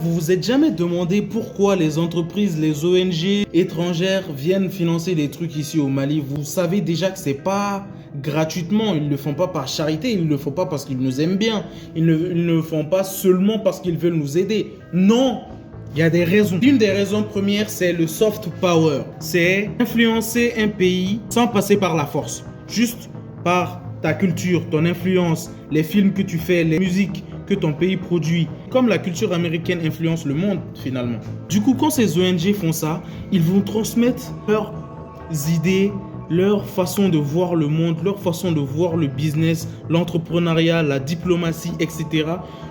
Vous vous êtes jamais demandé pourquoi les entreprises, les ONG étrangères viennent financer des trucs ici au Mali? Vous savez déjà que c'est pas gratuitement, ils ne le font pas par charité, ils ne le font pas parce qu'ils nous aiment bien, ils ne le font pas seulement parce qu'ils veulent nous aider. Non, il y a des raisons. L'une des raisons premières, c'est le soft power. C'est influencer un pays sans passer par la force, juste par ta culture, ton influence, les films que tu fais, les musiques que ton pays produit. Comme la culture américaine influence le monde finalement. Du coup, quand ces ONG font ça, ils vont transmettre leurs idées, leur façon de voir le monde, leur façon de voir le business, l'entrepreneuriat, la diplomatie, etc.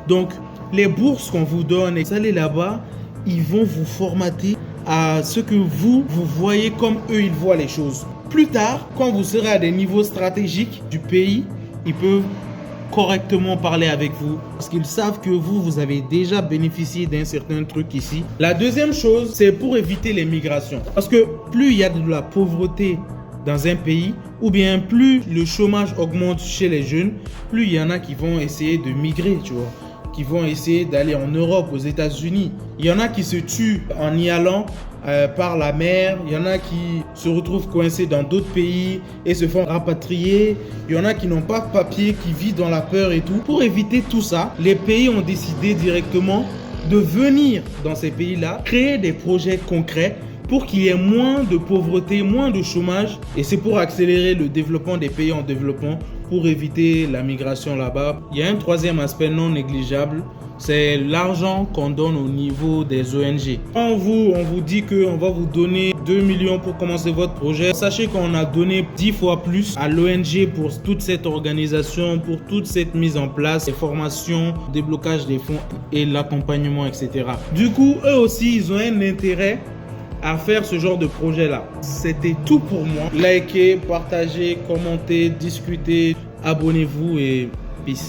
Donc, les bourses qu'on vous donne, vous allez là-bas, ils vont vous formater à ce que vous voyez comme eux, ils voient les choses. Plus tard, quand vous serez à des niveaux stratégiques du pays, ils peuvent correctement parler avec vous parce qu'ils savent que vous avez déjà bénéficié d'un certain truc ici. La deuxième chose, c'est pour éviter les migrations. Parce que plus il y a de la pauvreté dans un pays, ou bien plus le chômage augmente chez les jeunes, plus il y en a qui vont essayer de migrer, tu vois, qui vont essayer d'aller en Europe, aux États-Unis. Il y en a qui se tuent en y allant par la mer, il y en a qui se retrouvent coincés dans d'autres pays et se font rapatrier, il y en a qui n'ont pas de papier, qui vivent dans la peur et tout. Pour éviter tout ça, les pays ont décidé directement de venir dans ces pays-là, créer des projets concrets pour qu'il y ait moins de pauvreté, moins de chômage, et c'est pour accélérer le développement des pays en développement, pour éviter la migration là-bas. Il y a un troisième aspect non négligeable, c'est l'argent qu'on donne au niveau des ONG. Quand on vous dit qu'on va vous donner 2 millions pour commencer votre projet, sachez qu'on a donné 10 fois plus à l'ONG pour toute cette organisation, pour toute cette mise en place, les formations, déblocage des fonds et l'accompagnement, etc. Du coup, eux aussi, ils ont un intérêt à faire ce genre de projet là. C'était tout pour moi. Likez, partagez, commentez, discutez, abonnez-vous et peace.